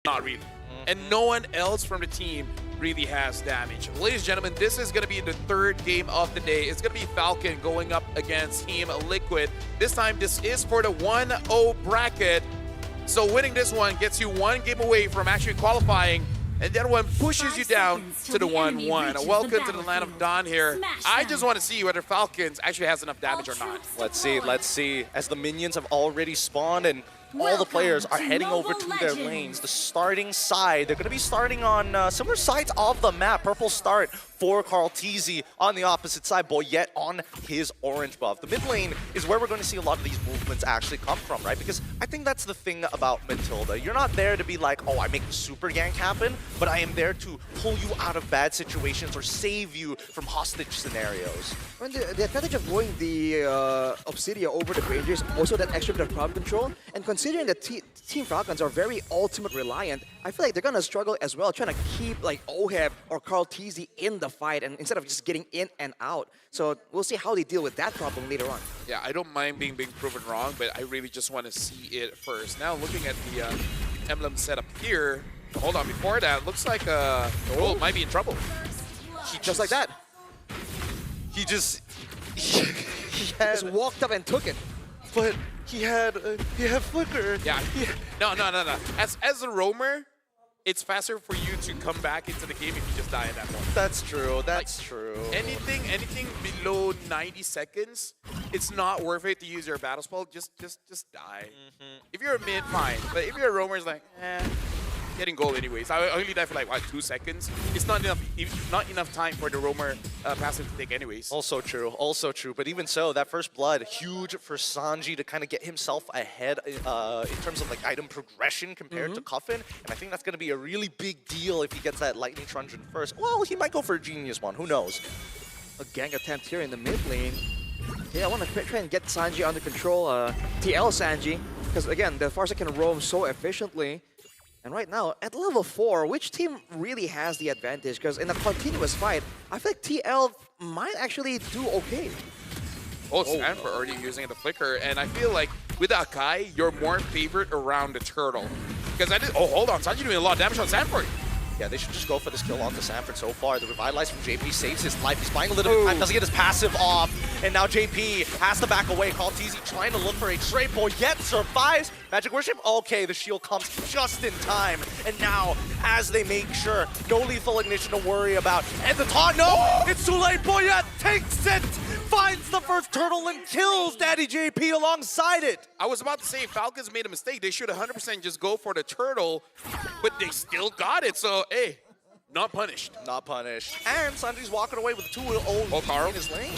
Not really. And no one else from the team really has damage. Ladies and gentlemen, this is going to be the third game of the day. It's going to be Falcon going up against Team Liquid. This time, this is for the 1-0 bracket. So winning this one gets you one game away from actually qualifying, and then one pushes you down to the 1-1. Welcome to the land of Dawn here. I just want to see whether Falcons actually has enough damage or not. Let's see. As the minions have already spawned and all the players are heading over to their lanes. The starting side, they're going to be starting on similar sides of the map. Purple start for Carl-TZ on the opposite side, Boyette on his orange buff. The mid lane is where we're going to see a lot of these movements actually come from, right? Because I think that's the thing about Matilda. You're not there to be like, oh, I make the super gank happen, but I am there to pull you out of bad situations or save you from hostage scenarios. And the advantage of going the Obsidia over the Granger is also that extra bit of crowd control. And considering that Team Falcons are very ultimate reliant, I feel like they're gonna struggle as well, trying to keep like Oheb or Carl-TZ in the fight, and instead of just getting in and out. So we'll see how they deal with that problem later on. Yeah, I don't mind being proven wrong, but I really just want to see it first. Now looking at the emblem setup here, hold on, before that, looks like Gold might be in trouble. Just like that. He just walked up and took it. But he had flicker. Yeah. No. As a roamer, it's faster for you to come back into the game if you just die at that point. That's true. That's true. Anything below 90 seconds, it's not worth it to use your battle spell. Just die. If you're a mid, fine. But if you're a roamer, it's like, getting gold anyways. I only die for like, what, 2 seconds? It's not enough time for the roamer passive to take anyways. Also true. But even so, that first blood, huge for Sanji to kind of get himself ahead in terms of like item progression compared to Coffin. And I think that's going to be a really big deal if he gets that lightning truncheon first. Well, he might go for a genius one. Who knows? A gank attempt here in the mid lane. Yeah, I want to try and get Sanji under control. TL Sanji, because again, the Farsa can roam so efficiently. And right now, at level 4, which team really has the advantage? Because in a continuous fight, I feel like TL might actually do okay. Oh, Sanford already using the flicker, and I feel like with Akai, you're more favored around the turtle. Because hold on, Sanji doing a lot of damage on Sanford. Yeah, they should just go for this kill onto Sanford so far. The Revitalize from JP saves his life. He's buying a little bit of time, doesn't get his passive off. And now JP has to back away. Carl-TZ trying to look for a trade, yet survives. Magic Worship, okay, the shield comes just in time. And now, as they make sure, no lethal ignition to worry about. And the taunt, no, it's too late. Boyette takes it, finds the first turtle and kills Daddy JP alongside it. I was about to say, Falcons made a mistake. They should 100% just go for the turtle, but they still got it. So, hey, not punished. Not punished. And Sanji's walking away with 2-0 Carl in his lane.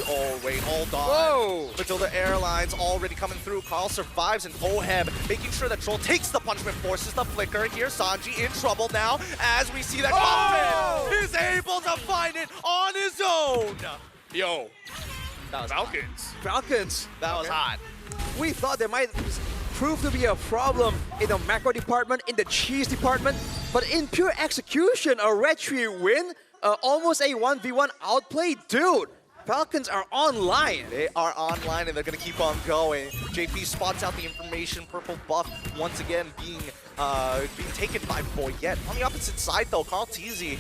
Oh, wait, hold on. Whoa. Matilda Airlines already coming through. Carl survives, and Oheb making sure that Troll takes the punishment, forces the flicker. Here's Sanji in trouble now as we see that Coffin is able to find it on his own. Yo, That was Falcons. That was hot. We thought there might prove to be a problem in the macro department, in the cheese department, but in pure execution, a red tree win, almost a 1v1 outplay. Dude, Falcons are online. They are online, and they're going to keep on going. JP spots out the information. Purple buff once again being taken by Boyette. On the opposite side, though, Carl-TZ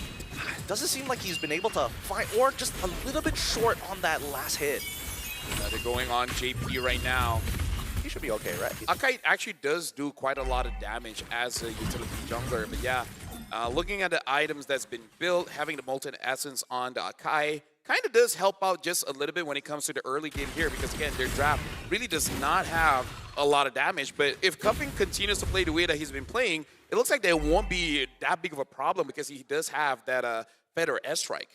doesn't seem like he's been able to find, or just a little bit short on that last hit. They're going on JP right now. He should be okay, right? Akai actually does do quite a lot of damage as a utility jungler, but yeah, looking at the items that's been built, having the Molten Essence on the Akai kind of does help out just a little bit when it comes to the early game here, because again, their draft really does not have a lot of damage. But if Cuffing continues to play the way that he's been playing, it looks like there won't be that big of a problem, because he does have that Feather S-Strike.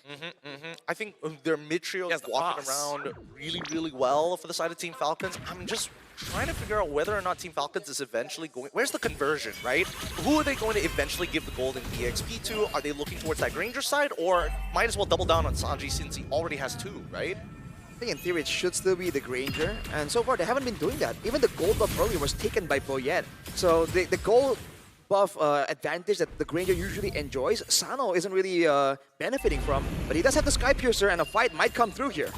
I think their mid-trio is walking around really well for the side of Team Falcons. I'm just trying to figure out whether or not Team Falcons is eventually going... Where's the conversion, right? Who are they going to eventually give the golden EXP to? Are they looking towards that Granger side, or might as well double down on Sanji since he already has 2, right? I think in theory it should still be the Granger, and so far they haven't been doing that. Even the gold buff earlier was taken by Boyette. So the gold buff advantage that the Granger usually enjoys, Sano isn't really benefiting from, but he does have the Sky Piercer, and a fight might come through here.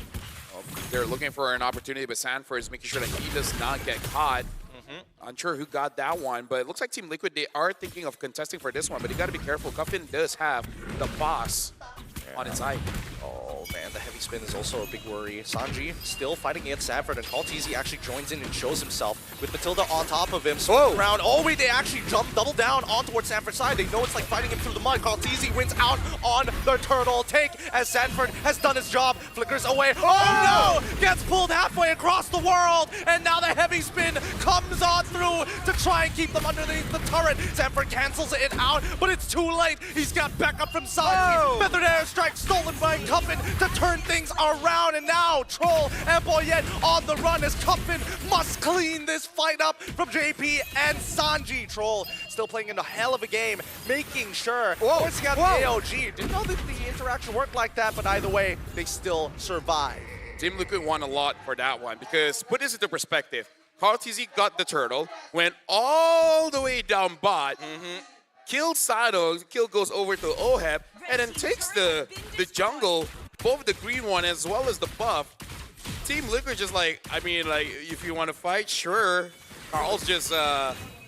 They're looking for an opportunity, but Sanford is making sure that he does not get caught. Unsure who got that one, but it looks like Team Liquid, they are thinking of contesting for this one, but you got to be careful. Cuffin does have the boss on its side. Oh man, the heavy spin is also a big worry. Sanji still fighting against Sanford, and Kaltizi actually joins in and shows himself with Matilda on top of him. So around. Oh wait, they actually jump double down on towards Sanford's side. They know it's like fighting him through the mud. Kaltizi wins out on the turtle take as Sanford has done his job. Flickers away. Oh no! Gets pulled halfway across the world, and now the heavy spin comes on through to try and keep them underneath the turret. Sanford cancels it out, but it's too late. He's got backup from Sanji. Feathered airstrike stolen by Cuffin to turn things around, and now Troll and Boyette on the run as Cuffin must clean this fight up from JP and Sanji. Troll still playing in a hell of a game, making sure. Forcing out the AOG. Didn't know that the interaction worked like that, but either way, they still survive. Team Liquid won a lot for that one because, put this into perspective, Carl TZ got the turtle, went all the way down bot, killed Sado, kill goes over to Oheb, and then takes the jungle, both the green one as well as the buff. Team Liquid just like, I mean, like, if you want to fight, sure. Carl's just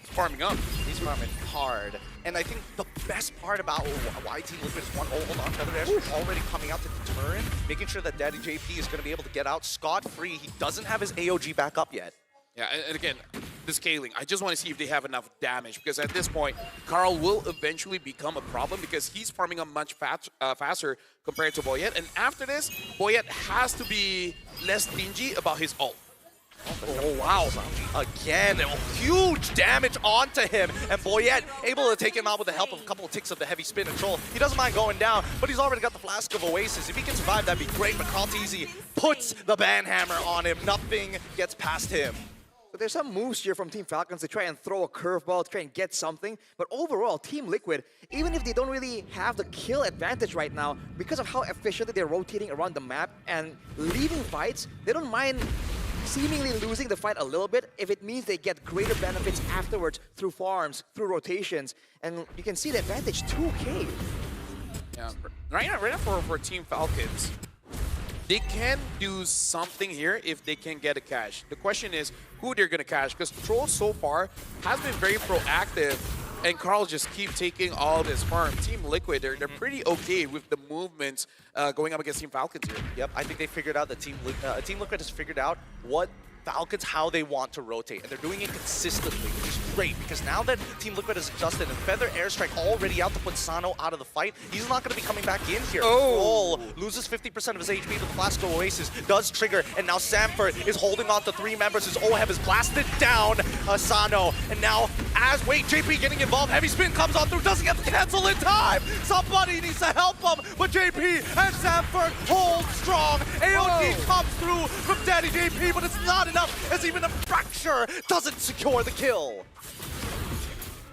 farming up. He's farming hard. And I think the best part about why Team Liquid is one, hold on, Feather Ash is already coming out to deter him, making sure that Daddy JP is going to be able to get out scot-free. He doesn't have his AOG back up yet. Yeah, and again, the scaling, I just want to see if they have enough damage, because at this point, Carl will eventually become a problem because he's farming up much faster compared to Boyette. And after this, Boyette has to be less stingy about his ult. Oh wow, again, huge damage onto him, and Boyette able to take him out with the help of a couple of ticks of the heavy spin and Troll. He doesn't mind going down, but he's already got the Flask of Oasis. If he can survive, that'd be great, but Kaltizi puts the banhammer on him. Nothing gets past him. So there's some moves here from Team Falcons to try and throw a curveball, to try and get something. But overall, Team Liquid, even if they don't really have the kill advantage right now, because of how efficiently they're rotating around the map and leaving fights, they don't mind seemingly losing the fight a little bit if it means they get greater benefits afterwards through farms, through rotations. And you can see the advantage 2K. Yeah, right now for Team Falcons, they can do something here if they can get a cash. The question is who they're going to cash, because Troll so far has been very proactive, and Carl just keep taking all this farm. Team Liquid, they're pretty okay with the movements going up against Team Falcons here. Yep, I think they figured out that Team Liquid has figured out what Falcons, how they want to rotate, and they're doing it consistently, which is great, because now that Team Liquid has adjusted and Feather Airstrike already out to put Sano out of the fight, he's not going to be coming back in here. Troll loses 50% of his HP to the Flask of Oasis, does trigger, and now Sanford is holding on to 3 members. His Oheb is blasted down Sano, and now wait, JP getting involved, heavy spin comes on through, doesn't get the cancel in time! Somebody needs to help him, but JP and Sanford hold strong. AOD comes through from Daddy JP, but it's not enough, as even a fracture doesn't secure the kill.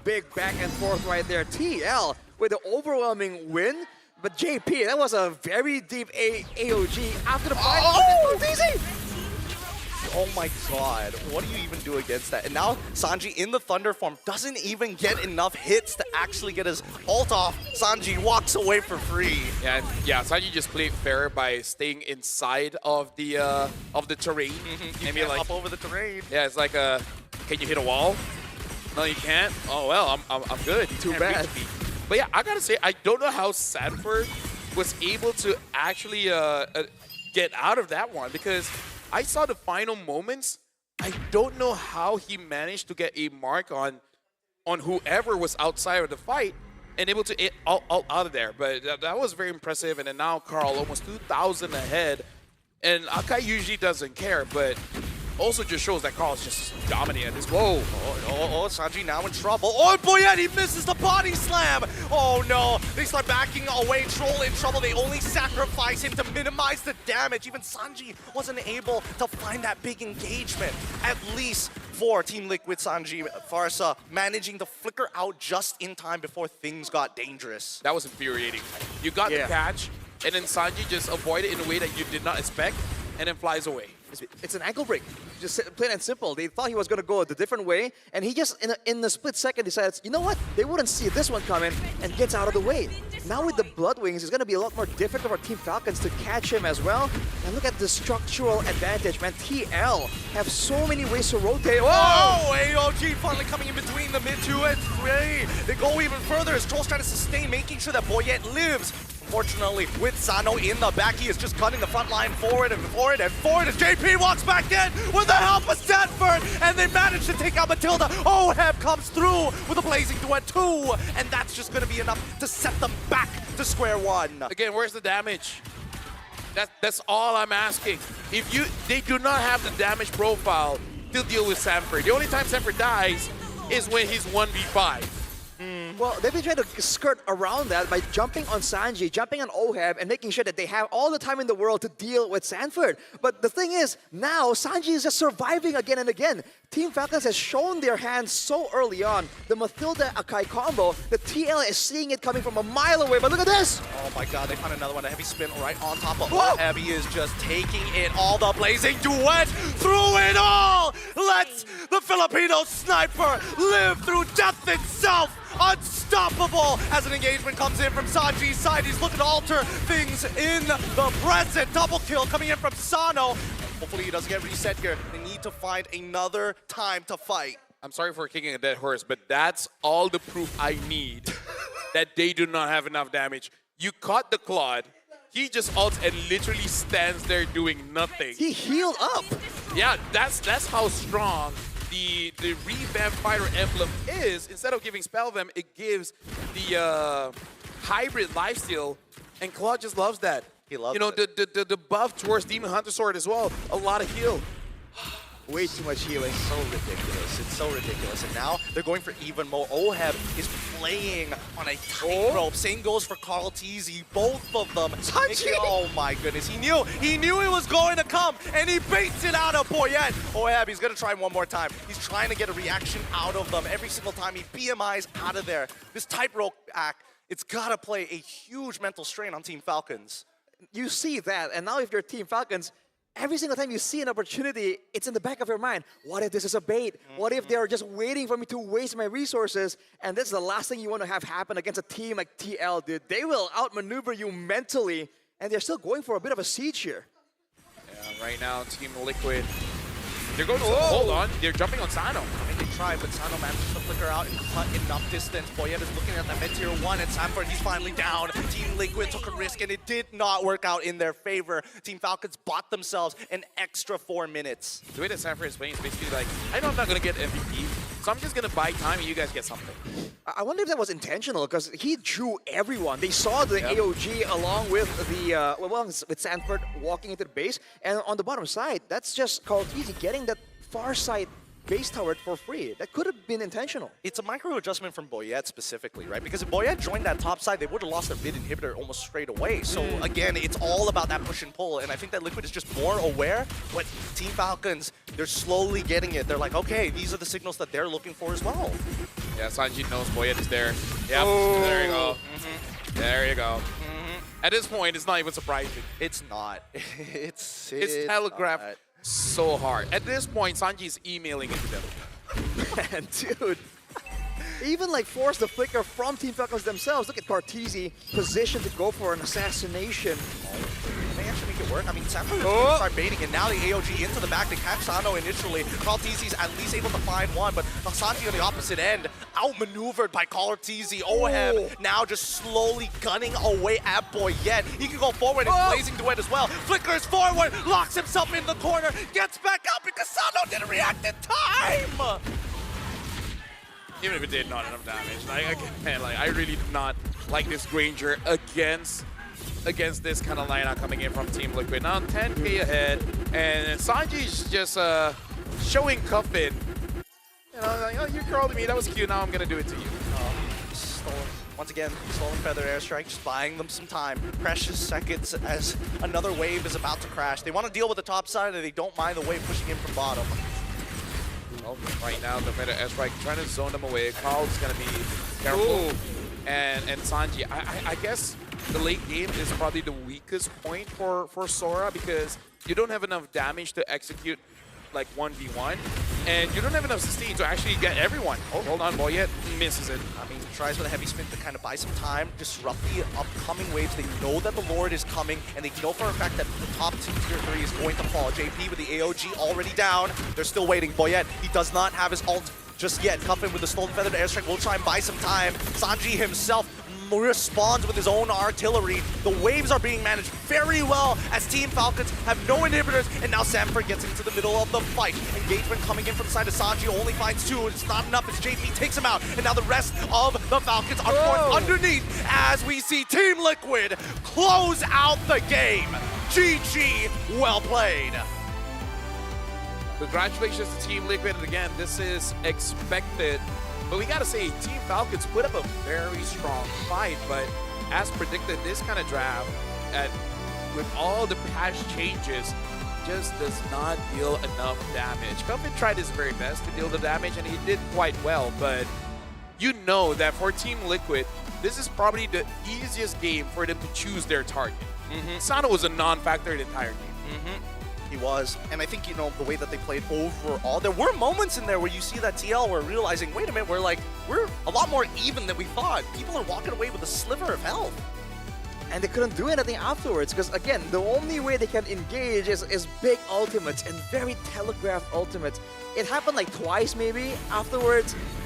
Big back and forth right there. TL with the overwhelming win, but JP, that was a very deep AOG after the fight. Oh, easy! Oh my god, what do you even do against that? And now Sanji in the Thunder form doesn't even get enough hits to actually get his ult off. Sanji walks away for free. Yeah, Sanji just played fair by staying inside of the terrain. And be like, up over the terrain. Yeah, it's like can you hit a wall? No, you can't. Oh well, I'm good. Too bad. But yeah, I gotta say, I don't know how Sanford was able to actually get out of that one, because I saw the final moments. I don't know how he managed to get a mark on whoever was outside of the fight and able to get out of there. But that was very impressive. And then now Carl almost 2,000 ahead. And Akai usually doesn't care, but also just shows that Carl's just dominating this. Whoa. Oh, Sanji now in trouble. Oh, Boyette, he misses the body slam. Oh, no. They start backing away. Troll in trouble. They only sacrifice him to minimize the damage. Even Sanji wasn't able to find that big engagement. At least for Team Liquid, Sanji, Farsa managing to flicker out just in time before things got dangerous. That was infuriating. You got the catch, and then Sanji just avoided it in a way that you did not expect, and then flies away. It's an ankle break, just plain and simple. They thought he was going to go the different way, and he just, in a split second, decides, you know what? They wouldn't see this one coming, and gets out of the way. Now with the Blood Wings, it's going to be a lot more difficult for Team Falcons to catch him as well. And look at the structural advantage, man. TL have so many ways to rotate. Oh, AOG finally coming in between the mid 2 and 3. They go even further as Troll's trying to sustain, making sure that Boyette lives. Unfortunately, with Sano in the back, he is just cutting the front line forward and forward and forward as JP walks back in with the help of Stanford, and they manage to take out Matilda. Oheb comes through with a blazing duet 2, and that's just going to be enough to set them back to square one. Again, where's the damage? That's all I'm asking. They do not have the damage profile to deal with Sanford. The only time Sanford dies is when he's 1v5. Well, they've been trying to skirt around that by jumping on Sanji, jumping on Oheb, and making sure that they have all the time in the world to deal with Sanford. But the thing is, now Sanji is just surviving again and again. Team Falcons has shown their hands so early on. The Matilda Akai combo, the TL is seeing it coming from a mile away, but look at this! Oh my god, they found another one, a heavy spin right on top of Oheb. He is just taking it all, the blazing duet through it all! Let's the Filipino sniper live through death itself! Unstoppable as an engagement comes in from Sanji's side. He's looking to alter things in the present. Double kill coming in from Sano. Hopefully he doesn't get reset here. They need to find another time to fight. I'm sorry for kicking a dead horse, but that's all the proof I need that they do not have enough damage. You caught the Claude. He just ults and literally stands there doing nothing. He healed up! Yeah, that's how strong the revamped Fire Emblem is. Instead of giving Spell Them, it gives the hybrid lifesteal, and Claude just loves that. He loves it. The buff towards Demon Hunter Sword as well. A lot of heal. Way too much healing. So ridiculous. It's so ridiculous. And now they're going for even more. Oheb is playing on a tightrope. Same goes for Carl Teasy. Both of them. Oh my goodness. He knew it was going to come, and he baits it out of Boyette. Oheb, he's going to try one more time. He's trying to get a reaction out of them. Every single time he BMIs out of there. This tightrope act, it's got to play a huge mental strain on Team Falcons. You see that, and now if you're Team Falcons, every single time you see an opportunity, it's in the back of your mind. What if this is a bait? What if they're just waiting for me to waste my resources? And that's the last thing you want to have happen against a team like TL, dude. They will outmaneuver you mentally, and they're still going for a bit of a siege here. Yeah, right now, Team Liquid, they're going to hold on. They're jumping on Sano. I think they tried, but Sano manages to flicker out and cut enough distance. Boyette is looking at the mid-tier 1, and Sanford, he's finally down. Team Liquid took a risk, and it did not work out in their favor. Team Falcons bought themselves an extra 4 minutes. The way that Sanford is playing is basically like, I know I'm not going to get MVP, so I'm just going to buy time and you guys get something. I wonder if that was intentional, because he drew everyone. They saw the AOG along with the with Sanford walking into the base, and on the bottom side, that's just Carl Teasy getting that far side base tower for free. That could have been intentional. It's a micro adjustment from Boyette specifically, right? Because if Boyette joined that top side, they would have lost their mid inhibitor almost straight away. So again, it's all about that push and pull, and I think that Liquid is just more aware. But Team Falcons, they're slowly getting it. They're like, okay, these are the signals that they're looking for as well. Yeah, Sanji knows Boyette is there. Yep, there you go. There you go. At this point, it's not even surprising. It's not. It's telegraphed not. So hard. At this point, Sanji is emailing into them. Man, dude. Even like force the flicker from Team Falcons themselves. Look at Cartesi positioned to go for an assassination. They actually make it work. I mean, Sanford is going to start baiting, and now the AOG into the back to catch Sano initially. Cartesi's at least able to find one, but Sanji on the opposite end, outmaneuvered by Cartesi. Oheb now just slowly gunning away at Boyette. He can go forward and blazing duet as well. Flickers forward, locks himself in the corner, gets back up because Sano didn't react in time. Even if it did not enough damage. I really did not like this Granger against this kind of lineup coming in from Team Liquid. Now 10k ahead, and Sanji's just showing Cuffin. You know, like, oh, you crawled to me, that was cute, now I'm gonna do it to you. Stolen. Once again, Stolen Feather Airstrike, just buying them some time. Precious seconds as another wave is about to crash. They want to deal with the top side, and they don't mind the wave pushing in from bottom. Well, right now, the Feather Airstrike trying to zone them away. Carl's gonna be careful. And Sanji, I guess the late game is probably the weakest point for Sora, because you don't have enough damage to execute like 1v1, and you don't have enough sustain to actually get everyone. Oh, hold on, Boyet misses it. I mean, tries with a heavy spin to kind of buy some time, disrupt the upcoming waves. They know that the Lord is coming, and they know for a fact that the top tier 3 is going to fall. JP with the AOG already down. They're still waiting. Boyet, he does not have his ult just yet. Cuffin with the Stolen Feathered Airstrike will try and buy some time. Sanji himself responds with his own artillery. The waves are being managed very well as Team Falcons have no inhibitors, and now Sanford gets into the middle of the fight. Engagement coming in from the side of Sanji, only finds 2. It's not enough as JP takes him out, and now the rest of the Falcons are forced underneath as we see Team Liquid close out the game. GG, well played. Congratulations to Team Liquid, and again, this is expected. But we gotta say, Team Falcons put up a very strong fight, but as predicted, this kind of draft, with all the patch changes, just does not deal enough damage. Cuffin tried his very best to deal the damage, and he did quite well, but you know that for Team Liquid, this is probably the easiest game for them to choose their target. Sana was a non-factor the entire game. He was, and I think, you know, the way that they played overall, there were moments in there where you see that TL were realizing, wait a minute, we're a lot more even than we thought. People are walking away with a sliver of health. And they couldn't do anything afterwards because, again, the only way they can engage is big ultimates and very telegraphed ultimates. It happened like twice maybe. Afterwards,